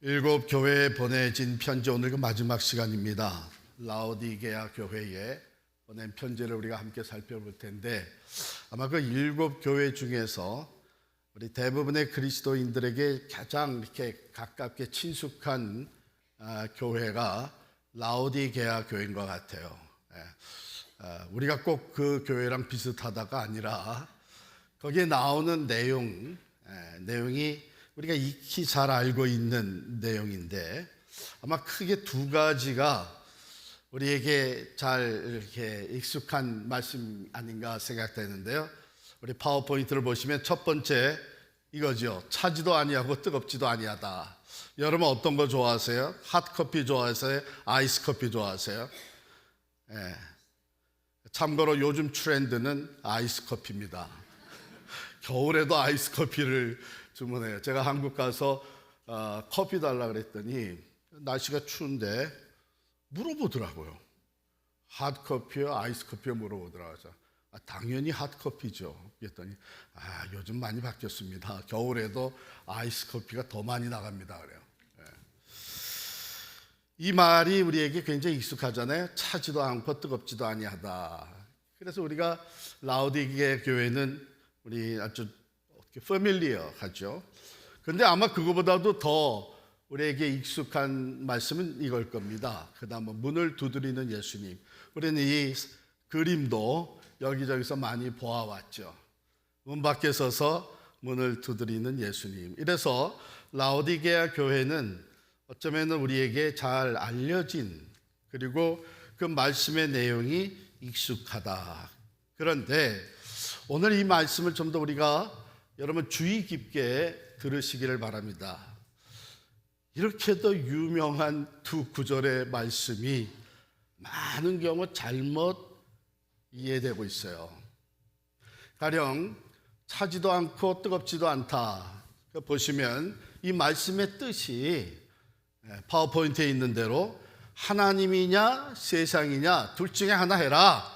일곱 교회에 보내진 편지, 오늘 그 마지막 시간입니다. 라오디게아 교회에 보낸 편지를 우리가 함께 살펴볼 텐데, 아마 그 일곱 교회 중에서 우리 대부분의 그리스도인들에게 가장 이렇게 가깝게 친숙한 교회가 라오디게아 교회인 것 같아요. 우리가 꼭 그 교회랑 비슷하다가 아니라 거기에 나오는 내용이 우리가 익히 잘 알고 있는 내용인데, 아마 크게 두 가지가 우리에게 잘 이렇게 익숙한 말씀 아닌가 생각되는데요. 우리 파워포인트를 보시면 첫 번째 이거죠. 차지도 아니하고 뜨겁지도 아니하다. 여러분 어떤 거 좋아하세요? 핫커피 좋아하세요? 아이스커피 좋아하세요? 참고로 요즘 트렌드는 아이스커피입니다. 겨울에도 아이스커피를 주문해요. 제가 한국 가서 커피 달라 그랬더니 날씨가 추운데 물어보더라고요. 핫커피요, 아이스커피요 물어보더라고요. 당연히 핫커피죠. 그랬더니 요즘 많이 바뀌었습니다. 겨울에도 아이스커피가 더 많이 나갑니다. 그래요. 이 말이 우리에게 굉장히 익숙하잖아요. 차지도 않고 뜨겁지도 아니하다. 그래서 우리가 라오디게아 교회는 우리 아주 패밀리어하죠. 그런데 아마 그거보다도 더 우리에게 익숙한 말씀은 이걸 겁니다. 그다음 문을 두드리는 예수님. 우리는 이 그림도 여기저기서 많이 보아왔죠. 문 밖에 서서 문을 두드리는 예수님. 이래서 라오디게아 교회는 어쩌면 우리에게 잘 알려진, 그리고 그 말씀의 내용이 익숙하다. 그런데 오늘 이 말씀을 좀 더 우리가 여러분 주의 깊게 들으시기를 바랍니다. 이렇게도 유명한 두 구절의 말씀이 많은 경우 잘못 이해되고 있어요. 가령 차지도 않고 뜨겁지도 않다. 보시면 이 말씀의 뜻이 파워포인트에 있는 대로 하나님이냐 세상이냐 둘 중에 하나 해라.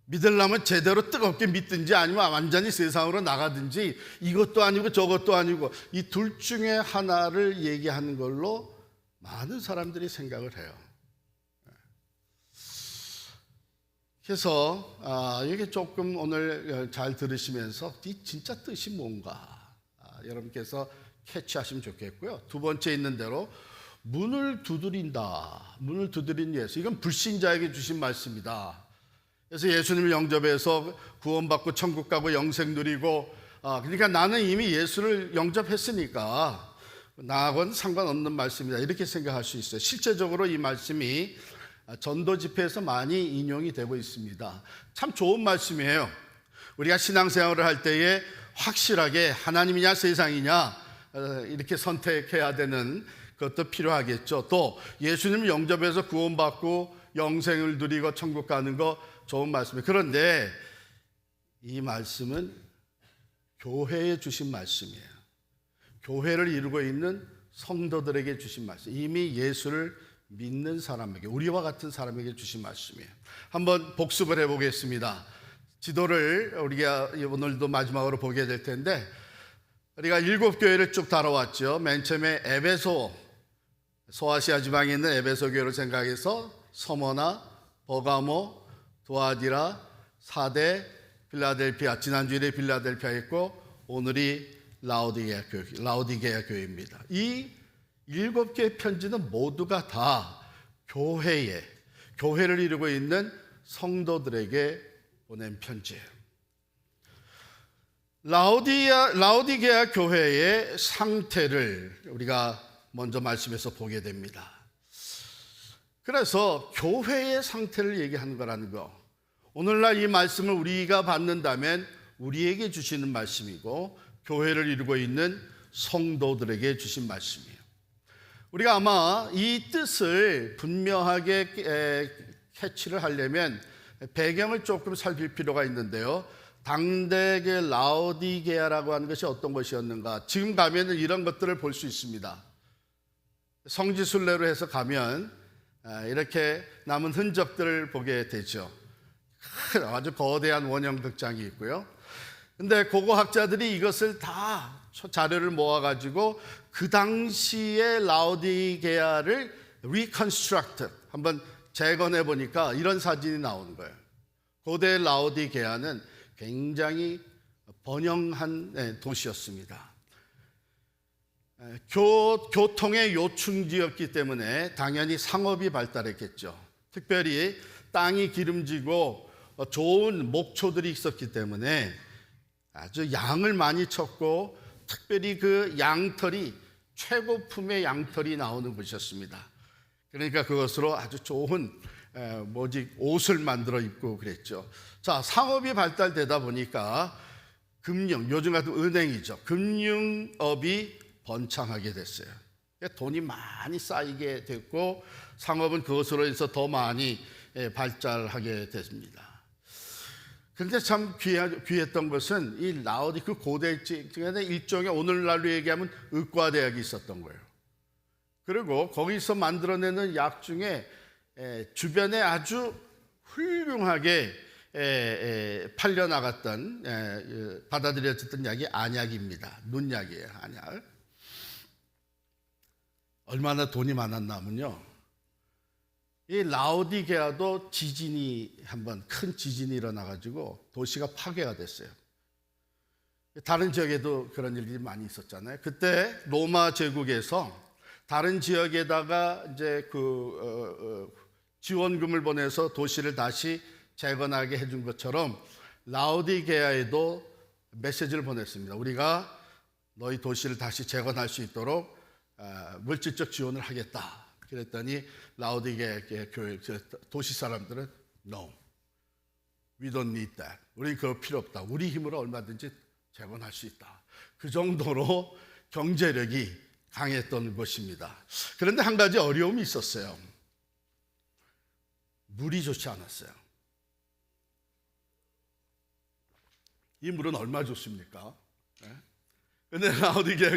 믿으려면 제대로 뜨겁게 믿든지 아니면 완전히 세상으로 나가든지, 이것도 아니고 저것도 아니고 이 둘 중에 하나를 얘기하는 걸로 많은 사람들이 생각을 해요. 그래서 이게 조금 오늘 잘 들으시면서 이 진짜 뜻이 뭔가 여러분께서 캐치하시면 좋겠고요. 두 번째 있는 대로 문을 두드린다. 문을 두드린 예수. 이건 불신자에게 주신 말씀이다. 그래서 예수님을 영접해서 구원받고 천국 가고 영생 누리고, 그러니까 나는 이미 예수를 영접했으니까 나하고는 상관없는 말씀이다, 이렇게 생각할 수 있어요. 실제적으로 이 말씀이 전도 집회에서 많이 인용이 되고 있습니다. 참 좋은 말씀이에요. 우리가 신앙생활을 할 때에 확실하게 하나님이냐 세상이냐 이렇게 선택해야 되는 것도 필요하겠죠. 또 예수님을 영접해서 구원받고 영생을 누리고 천국 가는 거 좋은 말씀이에요. 그런데 이 말씀은 교회에 주신 말씀이에요. 교회를 이루고 있는 성도들에게 주신 말씀, 이미 예수를 믿는 사람에게, 우리와 같은 사람에게 주신 말씀이에요. 한번 복습을 해보겠습니다. 지도를 우리가 오늘도 마지막으로 보게 될 텐데, 우리가 일곱 교회를 쭉 다뤄왔죠. 맨 처음에 에베소, 소아시아 지방에 있는 에베소 교회를 생각해서 서머나, 버가모, 도아디라, 사대, 필라델피아, 지난주에 필라델피아 있고 오늘이 라오디게아 교회입니다. 이 일곱 개의 편지는 모두가 다 교회를 이루고 있는 성도들에게 보낸 편지예요. 라오디게아 교회의 상태를 우리가 먼저 말씀에서 보게 됩니다. 그래서 교회의 상태를 얘기하는 거라는 거, 오늘날 이 말씀을 우리가 받는다면 우리에게 주시는 말씀이고 교회를 이루고 있는 성도들에게 주신 말씀이에요. 우리가 아마 이 뜻을 분명하게 캐치를 하려면 배경을 조금 살필 필요가 있는데요. 당대의 라오디게아라고 하는 것이 어떤 것이었는가, 지금 가면 이런 것들을 볼 수 있습니다. 성지순례로 해서 가면 이렇게 남은 흔적들을 보게 되죠. 아주 거대한 원형 극장이 있고요. 근데 고고학자들이 이것을 다 자료를 모아가지고 그 당시의 라오디게아를 reconstruct, 한번 재건해 보니까 이런 사진이 나오는 거예요. 고대 라오디게아는 굉장히 번영한 도시였습니다. 교통의 요충지였기 때문에 당연히 상업이 발달했겠죠. 특별히 땅이 기름지고 좋은 목초들이 있었기 때문에 아주 양을 많이 쳤고, 특별히 그 양털이 최고품의 양털이 나오는 곳이었습니다. 그러니까 그것으로 아주 좋은 옷을 만들어 입고 그랬죠. 자, 상업이 발달되다 보니까 금융, 요즘 같은 은행이죠. 금융업이 번창하게 됐어요. 돈이 많이 쌓이게 됐고 상업은 그것으로 해서 더 많이 발달하게 됐습니다. 그런데 참 귀했던 것은 이 라오디 그 고대 일종의 오늘날로 얘기하면 의과대학이 있었던 거예요. 그리고 거기서 만들어내는 약 중에 주변에 아주 훌륭하게 팔려나갔던 받아들여졌던 약이 안약입니다. 눈약이에요. 안약. 얼마나 돈이 많았냐면요, 이 라오디게아도 지진이 한번 큰 지진이 일어나가지고 도시가 파괴가 됐어요. 다른 지역에도 그런 일들이 많이 있었잖아요. 그때 로마 제국에서 다른 지역에다가 이제 지원금을 보내서 도시를 다시 재건하게 해준 것처럼 라오디게아에도 메시지를 보냈습니다. 우리가 너희 도시를 다시 재건할 수 있도록 물질적 지원을 하겠다. 그랬더니 라오디게아 교회 도시 사람들은 No, we don't need that. 우리 그거 필요 없다. 우리 힘으로 얼마든지 재건할 수 있다. 그 정도로 경제력이 강했던 곳입니다. 그런데 한 가지 어려움이 있었어요. 물이 좋지 않았어요. 이 물은 얼마 좋습니까? 근데 라오디게아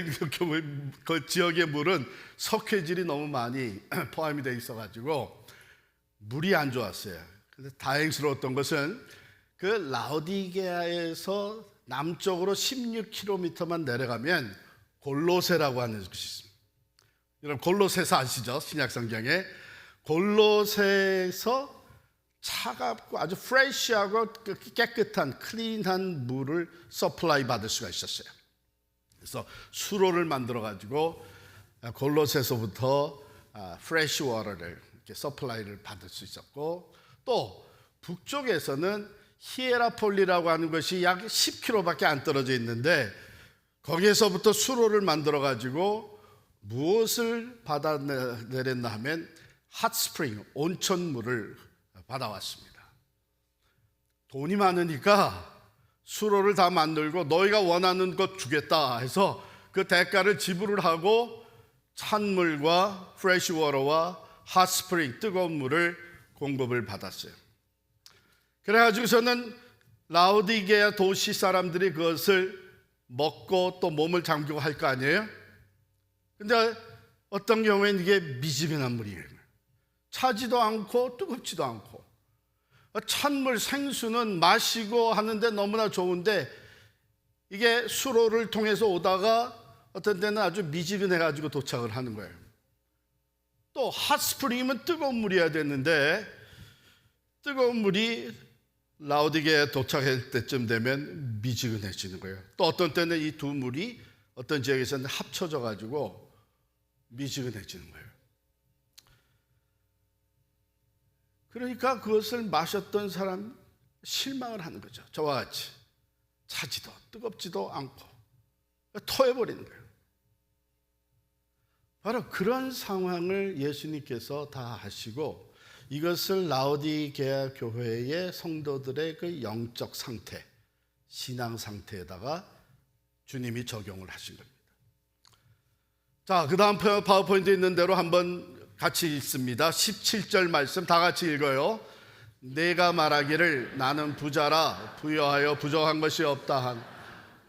그 지역의 물은 석회질이 너무 많이 포함이 되어 있어가지고 물이 안 좋았어요. 근데 다행스러웠던 것은 그 라오디게아에서 남쪽으로 16km만 내려가면 골로새라고 하는 곳이 있습니다. 여러분 골로새서 아시죠? 신약성경에 골로새에서 차갑고 아주 프레시하고 깨끗한 클린한 물을 서플라이 받을 수가 있었어요. 그래서 수로를 만들어 가지고 골로새서부터 프레시 워터를 이렇게 서플라이를 받을 수 있었고, 또 북쪽에서는 히에라폴리라고 하는 것이 약 10km밖에 안 떨어져 있는데 거기에서부터 수로를 만들어 가지고 무엇을 받아내렸나 하면 핫스프링, 온천물을 받아왔습니다. 돈이 많으니까 수로를 다 만들고 너희가 원하는 것 주겠다 해서 그 대가를 지불을 하고 찬물과 프레시워터와 핫스프링, 뜨거운 물을 공급을 받았어요. 그래가지고서는 라오디게아 도시 사람들이 그것을 먹고 또 몸을 잠그고 할 거 아니에요? 근데 어떤 경우에는 이게 미지근한 물이에요. 차지도 않고 뜨겁지도 않고. 찬물, 생수는 마시고 하는데 너무나 좋은데 이게 수로를 통해서 오다가 어떤 때는 아주 미지근해가지고 도착을 하는 거예요. 또 핫스프링이면 뜨거운 물이어야 되는데 뜨거운 물이 라오디게아에 도착할 때쯤 되면 미지근해지는 거예요. 또 어떤 때는 이 두 물이 어떤 지역에서는 합쳐져 가지고 미지근해지는 거예요. 그러니까 그것을 마셨던 사람 실망을 하는 거죠. 저와 같이 차지도 뜨겁지도 않고 토해버리는 거예요. 바로 그런 상황을 예수님께서 다 하시고 이것을 라오디게아 교회의 성도들의 그 영적 상태, 신앙 상태에다가 주님이 적용을 하신 겁니다. 자, 그 다음 파워포인트에 있는 대로 한번 같이 읽습니다. 17절 말씀 다 같이 읽어요. 내가 말하기를 나는 부자라 부여하여 부족한 것이 없다 한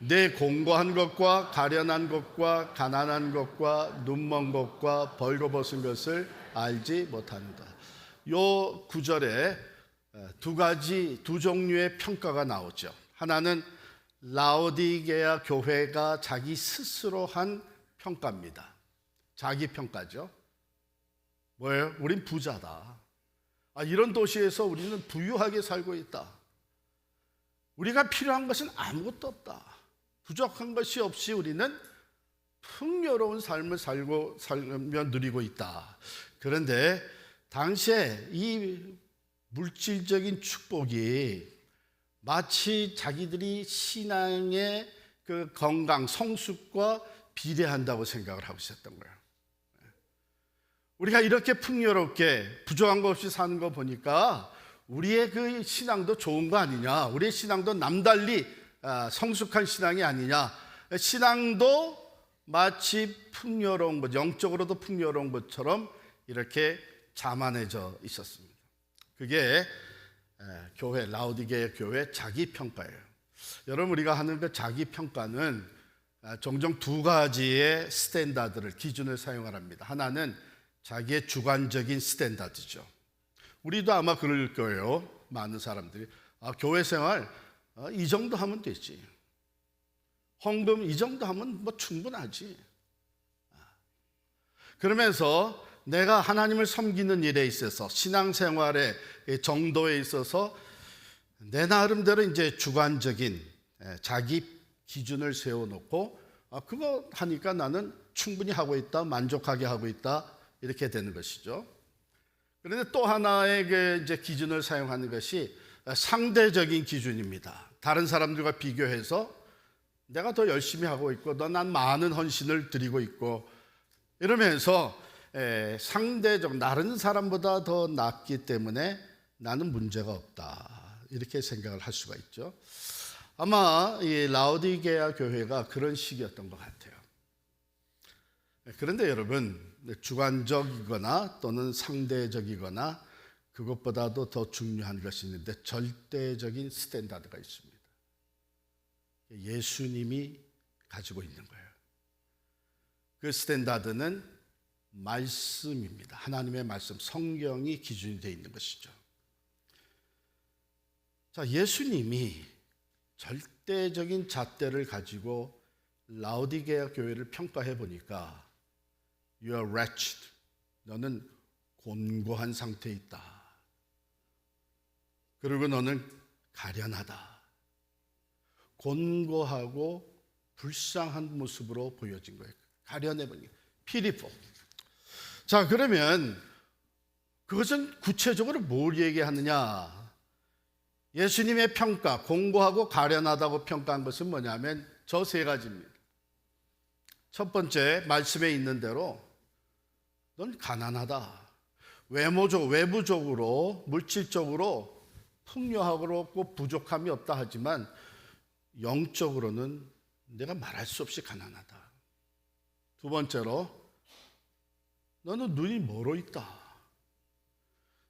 내 공고한 것과 가련한 것과 가난한 것과 눈먼 것과 벌거벗은 것을 알지 못한다. 요 구절에 두 종류의 평가가 나오죠. 하나는 라오디게아 교회가 자기 스스로 한 평가입니다. 자기 평가죠. 뭐예요? 우린 부자다. 이런 도시에서 우리는 부유하게 살고 있다. 우리가 필요한 것은 아무것도 없다. 부족한 것이 없이 우리는 풍요로운 삶을 살며 누리고 있다. 그런데 당시에 이 물질적인 축복이 마치 자기들이 신앙의 그 건강, 성숙과 비례한다고 생각을 하고 있었던 거예요. 우리가 이렇게 풍요롭게 부족한 거 없이 사는 거 보니까 우리의 그 신앙도 좋은 거 아니냐, 우리의 신앙도 남달리 성숙한 신앙이 아니냐, 신앙도 마치 풍요로운 것, 영적으로도 풍요로운 것처럼 이렇게 자만해져 있었습니다. 그게 교회, 라오디게아 교회 자기 평가예요. 여러분, 우리가 하는 그 자기 평가는 종종 두 가지의 스탠다드를, 기준을 사용합니다. 하나는 자기의 주관적인 스탠다드죠. 우리도 아마 그럴 거예요. 많은 사람들이 교회 생활 이 정도 하면 되지, 헌금 이 정도 하면 뭐 충분하지. 그러면서 내가 하나님을 섬기는 일에 있어서, 신앙생활의 정도에 있어서 내 나름대로 이제 주관적인 자기 기준을 세워놓고 그거 하니까 나는 충분히 하고 있다, 만족하게 하고 있다, 이렇게 되는 것이죠. 그런데 또 하나의 그 이제 기준을 사용하는 것이 상대적인 기준입니다. 다른 사람들과 비교해서 내가 더 열심히 하고 있고, 난 많은 헌신을 드리고 있고, 이러면서 상대적, 다른 사람보다 더 낫기 때문에 나는 문제가 없다, 이렇게 생각을 할 수가 있죠. 아마 이 라오디게아 교회가 그런 식이었던 것 같아요. 그런데 여러분, 주관적이거나 또는 상대적이거나 그것보다도 더 중요한 것이 있는데 절대적인 스탠다드가 있습니다. 예수님이 가지고 있는 거예요. 그 스탠다드는 말씀입니다. 하나님의 말씀, 성경이 기준이 되어 있는 것이죠. 자, 예수님이 절대적인 잣대를 가지고 라오디게아 교회를 평가해 보니까 You are wretched. 너는 곤고한 상태에 있다. 그리고 너는 가련하다. 곤고하고 불쌍한 모습으로 보여진 거예요. 가련해 보니 pitiful. 자, 그러면 그것은 구체적으로 뭘 얘기하느냐? 예수님의 평가, 곤고하고 가련하다고 평가한 것은 뭐냐면 저 세 가지입니다. 첫 번째, 말씀에 있는 대로 넌 가난하다. 외부적으로, 물질적으로 풍요하고 부족함이 없다 하지만 영적으로는 내가 말할 수 없이 가난하다. 두 번째로, 너는 눈이 멀어 있다.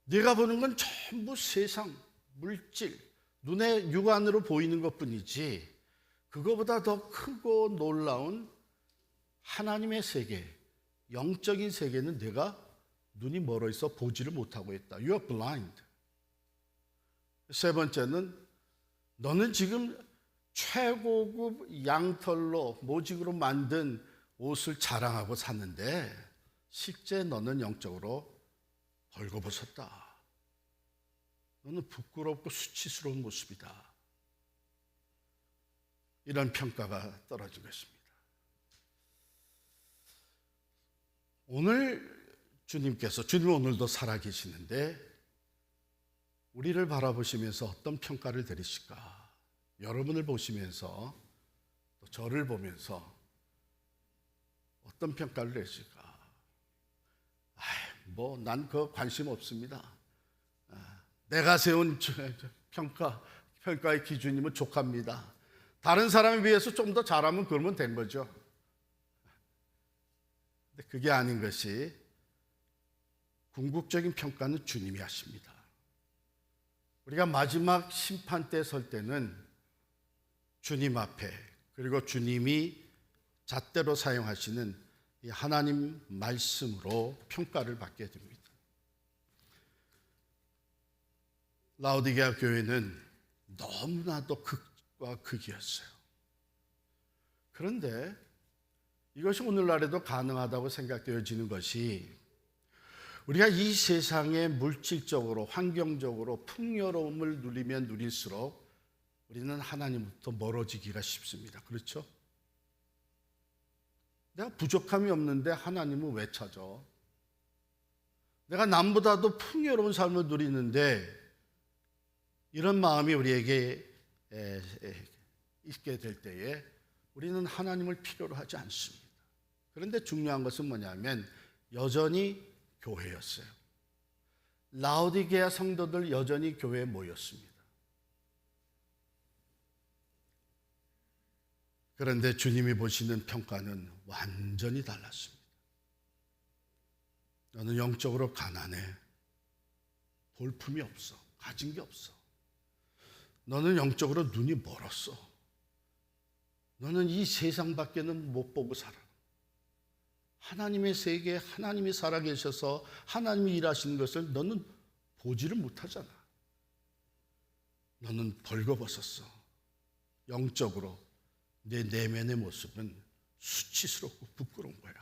네가 보는 건 전부 세상, 물질, 눈에 육안으로 보이는 것뿐이지 그거보다 더 크고 놀라운 하나님의 세계, 영적인 세계는 내가 눈이 멀어 있어 보지를 못하고 있다. You are blind. 세 번째는 너는 지금 최고급 양털로 모직으로 만든 옷을 자랑하고 샀는데 실제 너는 영적으로 벌거벗었다. 너는 부끄럽고 수치스러운 모습이다. 이런 평가가 떨어진 것입니다. 오늘 주님은 오늘도 살아계시는데 우리를 바라보시면서 어떤 평가를 내리실까? 여러분을 보시면서 또 저를 보면서 어떤 평가를 내실까? 난 그 관심 없습니다. 내가 세운 평가의 기준이면 족합니다. 다른 사람에 비해서 좀 더 잘하면 그러면 된 거죠. 근데 그게 아닌 것이, 궁극적인 평가는 주님이 하십니다. 우리가 마지막 심판 때 설 때는 주님 앞에, 그리고 주님이 잣대로 사용하시는 이 하나님 말씀으로 평가를 받게 됩니다. 라오디게아 교회는 너무나도 극과 극이었어요. 그런데 이것이 오늘날에도 가능하다고 생각되어지는 것이 우리가 이 세상에 물질적으로 환경적으로 풍요로움을 누리면 누릴수록 우리는 하나님부터 멀어지기가 쉽습니다. 그렇죠? 내가 부족함이 없는데 하나님은 왜 찾아? 내가 남보다도 풍요로운 삶을 누리는데 이런 마음이 우리에게 있게 될 때에 우리는 하나님을 필요로 하지 않습니다. 그런데 중요한 것은 뭐냐면 여전히 교회였어요. 라오디게아 성도들 여전히 교회에 모였습니다. 그런데 주님이 보시는 평가는 완전히 달랐습니다. 너는 영적으로 가난해. 볼품이 없어. 가진 게 없어. 너는 영적으로 눈이 멀었어. 너는 이 세상 밖에는 못 보고 살아. 하나님의 세계에 하나님이 살아계셔서 하나님이 일하시는 것을 너는 보지를 못하잖아. 너는 벌거벗었어. 영적으로 내 내면의 모습은 수치스럽고 부끄러운 거야.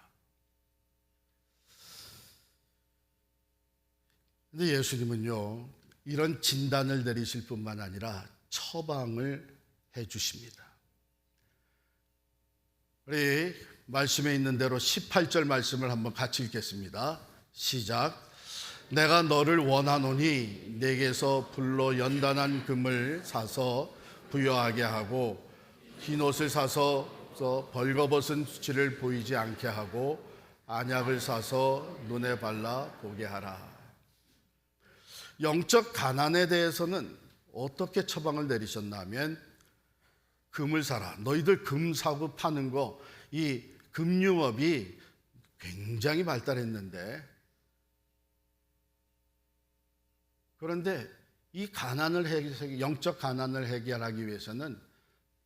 근데 예수님은요, 이런 진단을 내리실 뿐만 아니라 처방을 해 주십니다. 우리 말씀에 있는 대로 18절 말씀을 한번 같이 읽겠습니다. 시작. 내가 너를 원하노니 내게서 불로 연단한 금을 사서 부여하게 하고 흰 옷을 사서 벌거벗은 수치를 보이지 않게 하고 안약을 사서 눈에 발라 보게 하라. 영적 가난에 대해서는 어떻게 처방을 내리셨냐면 금을 사라. 너희들 금 사고 파는 거, 이 금융업이 굉장히 발달했는데, 그런데 이 가난을 영적 가난을 해결하기 위해서는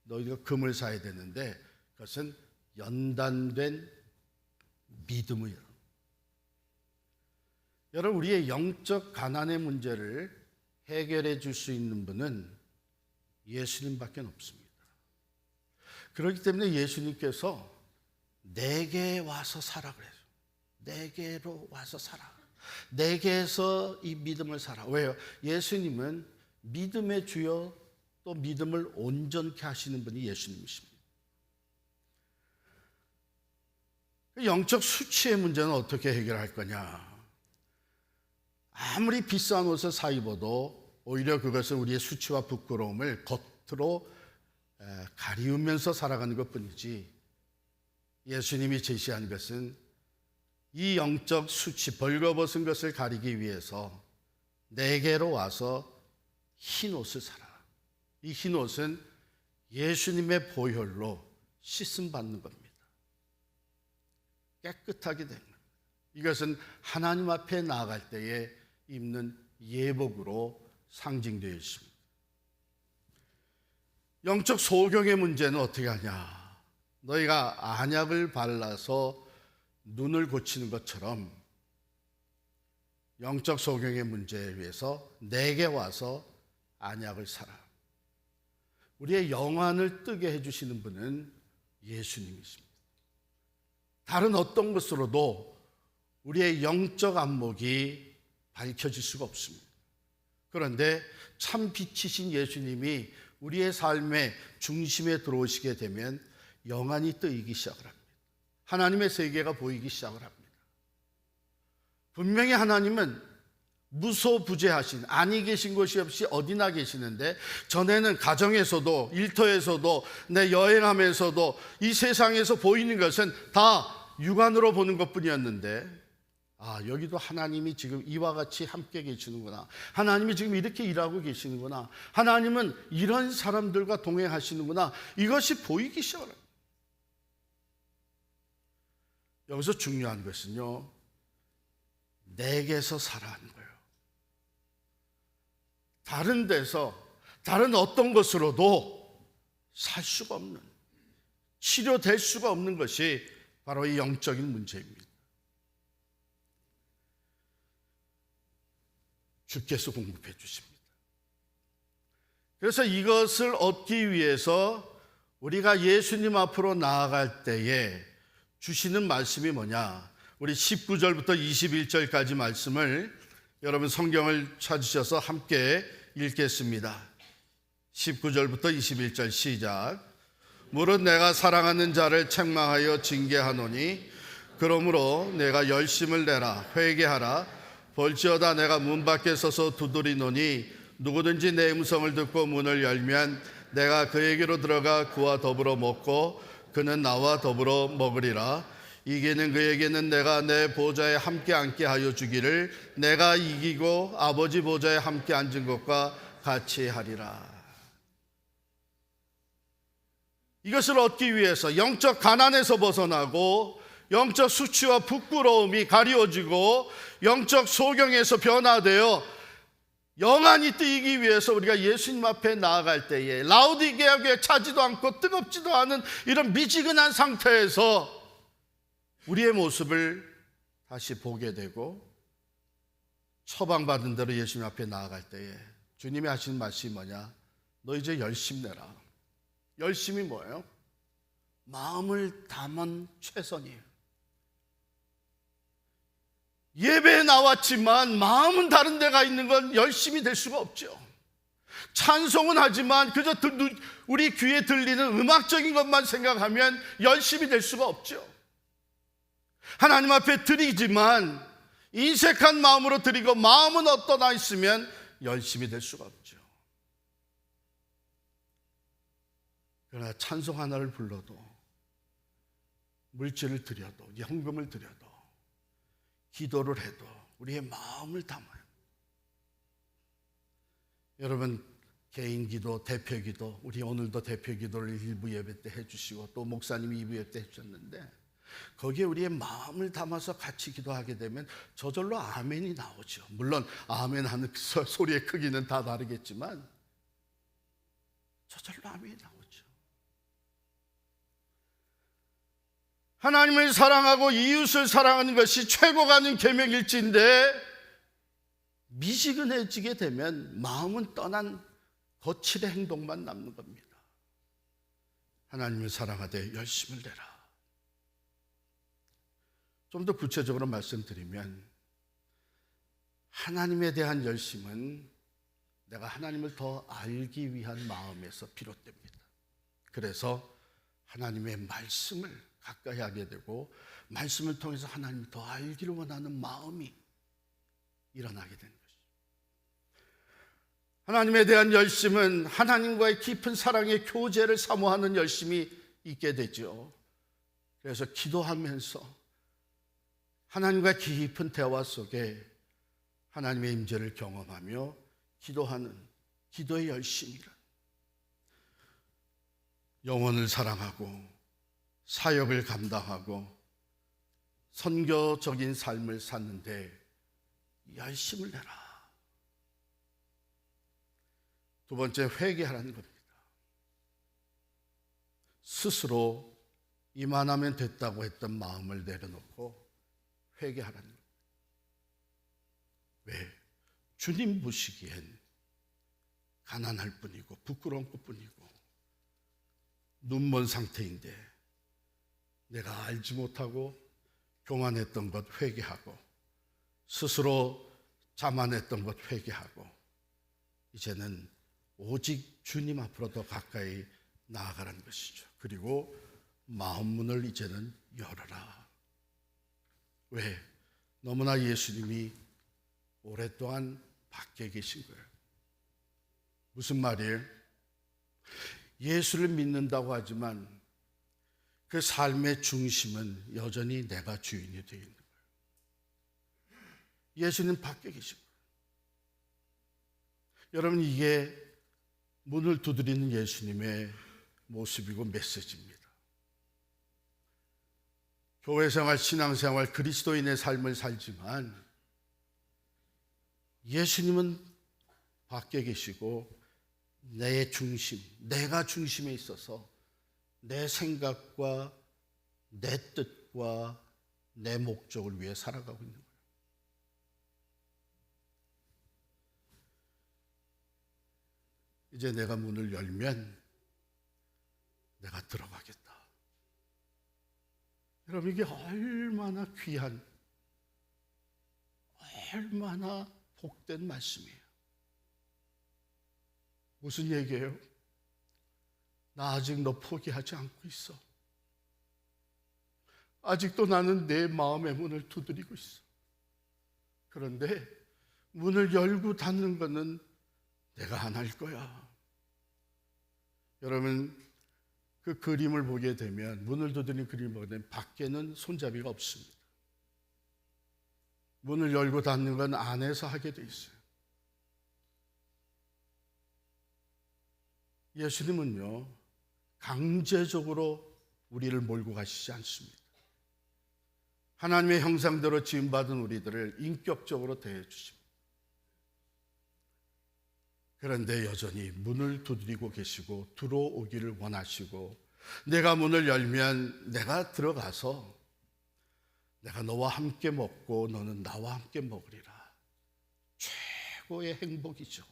너희가 금을 사야 되는데 그것은 연단된 믿음이에요. 여러분, 우리의 영적 가난의 문제를 해결해 줄 수 있는 분은 예수님밖에 없습니다. 그렇기 때문에 예수님께서 내게 와서 살아 그래요. 내게로 와서 살아. 내게서 이 믿음을 살아. 왜요? 예수님은 믿음의 주여, 또 믿음을 온전케 하시는 분이 예수님이십니다. 영적 수치의 문제는 어떻게 해결할 거냐? 아무리 비싼 옷을 사 입어도 오히려 그것은 우리의 수치와 부끄러움을 겉으로 가리우면서 살아가는 것뿐이지, 예수님이 제시한 것은 이 영적 수치, 벌거벗은 것을 가리기 위해서 내게로 와서 흰 옷을 사라. 이 흰 옷은 예수님의 보혈로 씻음 받는 겁니다. 깨끗하게 된 겁니다. 이것은 하나님 앞에 나아갈 때에 입는 예복으로 상징되어 있습니다. 영적 소경의 문제는 어떻게 하냐? 너희가 안약을 발라서 눈을 고치는 것처럼 영적 소경의 문제에 위해서 내게 와서 안약을 사라. 우리의 영안을 뜨게 해주시는 분은 예수님이십니다. 다른 어떤 것으로도 우리의 영적 안목이 밝혀질 수가 없습니다. 그런데 참 빛이신 예수님이 우리의 삶의 중심에 들어오시게 되면 영안이 뜨이기 시작을 합니다. 하나님의 세계가 보이기 시작을 합니다. 분명히 하나님은 무소부재하신, 아니 계신 것이 없이 어디나 계시는데, 전에는 가정에서도 일터에서도 내 여행하면서도 이 세상에서 보이는 것은 다 육안으로 보는 것뿐이었는데, 여기도 하나님이 지금 이와 같이 함께 계시는구나. 하나님이 지금 이렇게 일하고 계시는구나. 하나님은 이런 사람들과 동행하시는구나. 이것이 보이기 시작합니다. 여기서 중요한 것은요, 내게서 살아가는 거예요. 다른 데서, 다른 어떤 것으로도 살 수가 없는, 치료될 수가 없는 것이 바로 이 영적인 문제입니다. 주께서 공급해 주십니다. 그래서 이것을 얻기 위해서 우리가 예수님 앞으로 나아갈 때에 주시는 말씀이 뭐냐? 우리 19절부터 21절까지 말씀을 여러분 성경을 찾으셔서 함께 읽겠습니다. 19절부터 21절 시작. 무릇 내가 사랑하는 자를 책망하여 징계하노니 그러므로 내가 열심을 내라 회개하라. 볼지어다 내가 문 밖에 서서 두드리노니 누구든지 내 음성을 듣고 문을 열면 내가 그에게로 들어가 그와 더불어 먹고 그는 나와 더불어 먹으리라. 이기는 그에게는 내가 내 보좌에 함께 앉게 하여 주기를 내가 이기고 아버지 보좌에 함께 앉은 것과 같이 하리라. 이것을 얻기 위해서 영적 가난에서 벗어나고 영적 수치와 부끄러움이 가리워지고 영적 소경에서 변화되어 영안이 뜨이기 위해서 우리가 예수님 앞에 나아갈 때에 라우디게아 교회 차지도 않고 뜨겁지도 않은 이런 미지근한 상태에서 우리의 모습을 다시 보게 되고 처방받은 대로 예수님 앞에 나아갈 때에 주님이 하시는 말씀이 뭐냐? 너 이제 열심 내라. 열심이 뭐예요? 마음을 담은 최선이에요. 예배에 나왔지만 마음은 다른 데가 있는 건 열심이 될 수가 없죠. 찬송은 하지만 그저 우리 귀에 들리는 음악적인 것만 생각하면 열심이 될 수가 없죠. 하나님 앞에 드리지만 인색한 마음으로 드리고 마음은 어떠나 있으면 열심이 될 수가 없죠. 그러나 찬송 하나를 불러도 물질을 드려도 헌금을 드려도 기도를 해도 우리의 마음을 담아요. 여러분 개인 기도, 대표 기도, 우리 오늘도 대표 기도를 1부 예배 때 해주시고 또 목사님이 2부 예배 때 해주셨는데 거기에 우리의 마음을 담아서 같이 기도하게 되면 저절로 아멘이 나오죠. 물론 아멘 하는 소리의 크기는 다 다르겠지만 저절로 아멘이 나오죠. 하나님을 사랑하고 이웃을 사랑하는 것이 최고 가는 계명일지인데 미지근해지게 되면 마음은 떠난 거칠의 행동만 남는 겁니다. 하나님을 사랑하되 열심을 내라. 좀 더 구체적으로 말씀드리면 하나님에 대한 열심은 내가 하나님을 더 알기 위한 마음에서 비롯됩니다. 그래서 하나님의 말씀을 가까이 하게 되고 말씀을 통해서 하나님을 더 알기를 원하는 마음이 일어나게 되는 것이죠. 하나님에 대한 열심은 하나님과의 깊은 사랑의 교제를 사모하는 열심이 있게 되죠. 그래서 기도하면서 하나님과 깊은 대화 속에 하나님의 임재를 경험하며 기도하는 기도의 열심이란 영혼을 사랑하고 사역을 감당하고 선교적인 삶을 사는데 열심을 내라. 두 번째, 회개하라는 겁니다. 스스로 이만하면 됐다고 했던 마음을 내려놓고 회개하라는 겁니다. 왜? 주님 보시기엔 가난할 뿐이고 부끄러운 것뿐이고 눈먼 상태인데 내가 알지 못하고 교만했던 것 회개하고 스스로 자만했던 것 회개하고 이제는 오직 주님 앞으로 더 가까이 나아가라는 것이죠. 그리고 마음문을 이제는 열어라. 왜? 너무나 예수님이 오랫동안 밖에 계신 거예요. 무슨 말이에요? 예수를 믿는다고 하지만 그 삶의 중심은 여전히 내가 주인이 되어 있는 거예요. 예수님 밖에 계신 거예요. 여러분, 이게 문을 두드리는 예수님의 모습이고 메시지입니다. 교회생활, 신앙생활, 그리스도인의 삶을 살지만 예수님은 밖에 계시고 내 중심, 내가 중심에 있어서 내 생각과 내 뜻과 내 목적을 위해 살아가고 있는 거예요. 이제 내가 문을 열면 내가 들어가겠다. 여러분, 이게 얼마나 귀한, 얼마나 복된 말씀이에요. 무슨 얘기예요? 나 아직 너 포기하지 않고 있어. 아직도 나는 내 마음의 문을 두드리고 있어. 그런데 문을 열고 닫는 것은 내가 안 할 거야. 여러분, 그 그림을 보게 되면, 문을 두드리는 그림을 보게 되면 밖에는 손잡이가 없습니다. 문을 열고 닫는 건 안에서 하게 돼 있어요. 예수님은요, 강제적으로 우리를 몰고 가시지 않습니다. 하나님의 형상대로 지음받은 우리들을 인격적으로 대해 주십니다. 그런데 여전히 문을 두드리고 계시고 들어오기를 원하시고, 내가 문을 열면 내가 들어가서 내가 너와 함께 먹고 너는 나와 함께 먹으리라. 최고의 행복이죠.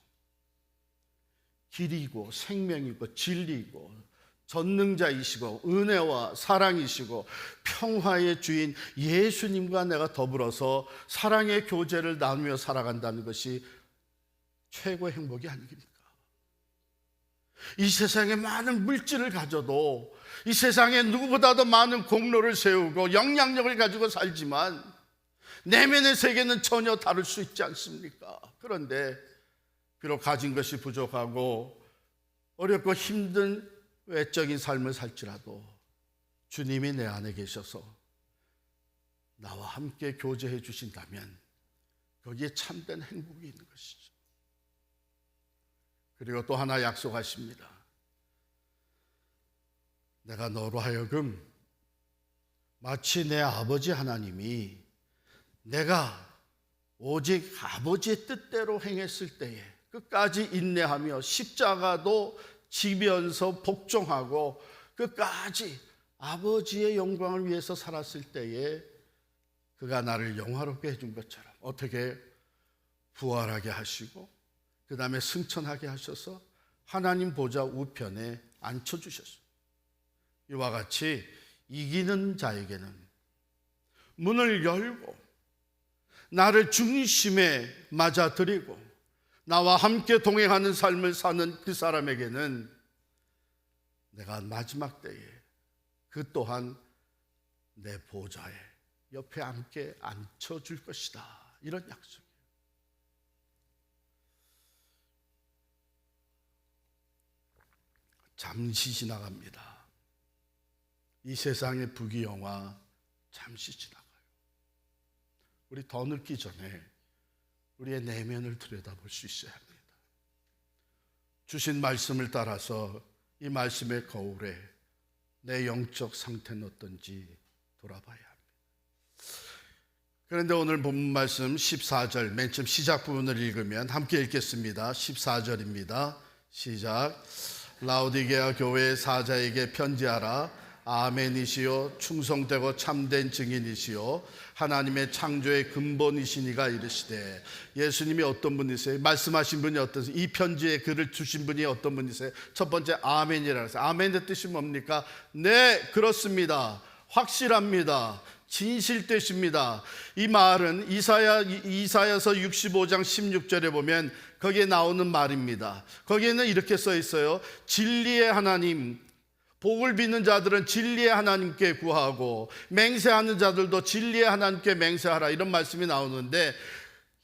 길이고 생명이고 진리이고 전능자이시고 은혜와 사랑이시고 평화의 주인 예수님과 내가 더불어서 사랑의 교제를 나누며 살아간다는 것이 최고의 행복이 아닙니까? 이 세상에 많은 물질을 가져도, 이 세상에 누구보다도 많은 공로를 세우고 영향력을 가지고 살지만 내면의 세계는 전혀 다를 수 있지 않습니까? 그런데 비록 가진 것이 부족하고 어렵고 힘든 외적인 삶을 살지라도 주님이 내 안에 계셔서 나와 함께 교제해 주신다면 거기에 참된 행복이 있는 것이죠. 그리고 또 하나 약속하십니다. 내가 너로 하여금 마치 내 아버지 하나님이 내가 오직 아버지의 뜻대로 행했을 때에 끝까지 인내하며 십자가도 지면서 복종하고 끝까지 아버지의 영광을 위해서 살았을 때에 그가 나를 영화롭게 해준 것처럼, 어떻게 부활하게 하시고 그 다음에 승천하게 하셔서 하나님 보좌 우편에 앉혀주셨어요. 이와 같이 이기는 자에게는 문을 열고 나를 중심에 맞아들이고 나와 함께 동행하는 삶을 사는 그 사람에게는 내가 마지막 때에 그 또한 내 보좌에 옆에 함께 앉혀줄 것이다. 이런 약속이에요. 잠시 지나갑니다. 이 세상의 부귀영화 잠시 지나가요. 우리 더 늙기 전에 우리의 내면을 들여다볼 수 있어야 합니다. 주신 말씀을 따라서 이 말씀의 거울에 내 영적 상태는 어떤지 돌아봐야 합니다. 그런데 오늘 본문 말씀 14절 맨 처음 시작 부분을 읽으면 함께 읽겠습니다. 14절입니다. 시작. 라오디게아 교회 사자에게 편지하라. 아멘이시요 충성되고 참된 증인이시요 하나님의 창조의 근본이시니가 이르시되. 예수님이 어떤 분이세요? 말씀하신 분이 어떠세요? 이 편지에 글을 주신 분이 어떤 분이세요? 첫 번째 아멘이라고 했어요. 아멘의 뜻이 뭡니까? 네, 그렇습니다. 확실합니다. 진실되십니다. 이 말은 이사야서 65장 16절에 보면 거기에 나오는 말입니다. 거기에는 이렇게 써 있어요. 진리의 하나님, 복을 빚는 자들은 진리의 하나님께 구하고 맹세하는 자들도 진리의 하나님께 맹세하라, 이런 말씀이 나오는데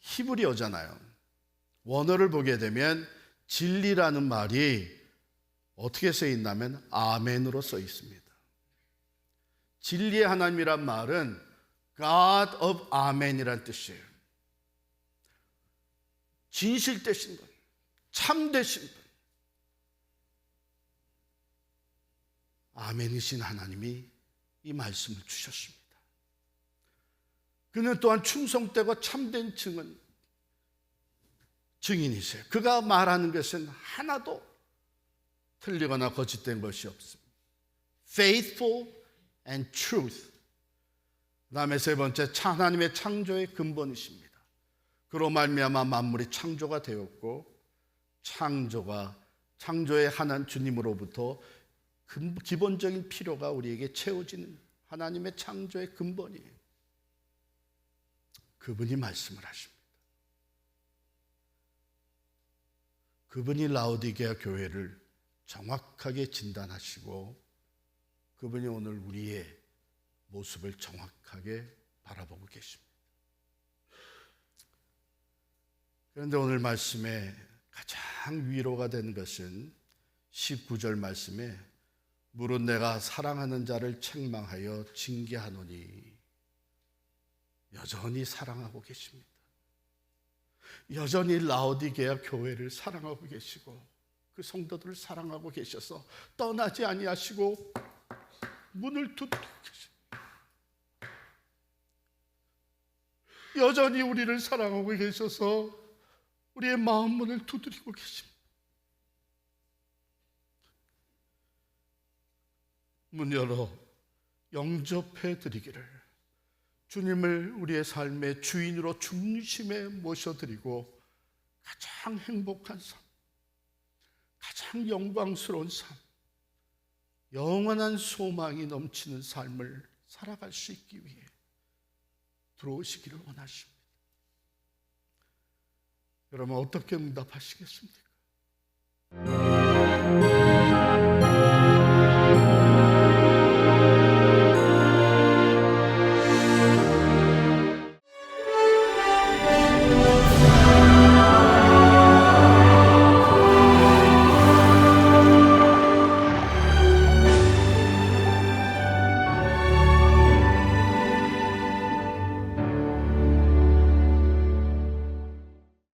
히브리어잖아요. 원어를 보게 되면 진리라는 말이 어떻게 써 있냐면 아멘으로 써 있습니다. 진리의 하나님이란 말은 God of Amen이란 뜻이에요. 진실되신 분, 참되신 분, 아멘이신 하나님이 이 말씀을 주셨습니다. 그는 또한 충성되고 참된 증인이세요. 그가 말하는 것은 하나도 틀리거나 거짓된 것이 없습니다. Faithful and truth. 그 다음에 세 번째, 하나님의 창조의 근본이십니다. 그로 말미암아 만물이 창조가 되었고 창조의 하나님 주님으로부터 기본적인 필요가 우리에게 채워지는 하나님의 창조의 근본이에요. 그분이 말씀을 하십니다. 그분이 라오디게아 교회를 정확하게 진단하시고 그분이 오늘 우리의 모습을 정확하게 바라보고 계십니다. 그런데 오늘 말씀에 가장 위로가 된 것은 19절 말씀에 무릇 내가 사랑하는 자를 책망하여 징계하노니 여전히 사랑하고 계십니다. 여전히 라오디게아 교회를 사랑하고 계시고 그 성도들을 사랑하고 계셔서 떠나지 아니하시고 문을 두드리고 계십니다. 여전히 우리를 사랑하고 계셔서 우리의 마음 문을 두드리고 계십니다. 문 열어 영접해 드리기를, 주님을 우리의 삶의 주인으로 중심에 모셔드리고 가장 행복한 삶, 가장 영광스러운 삶, 영원한 소망이 넘치는 삶을 살아갈 수 있기 위해 들어오시기를 원하십니다. 여러분 어떻게 응답하시겠습니까?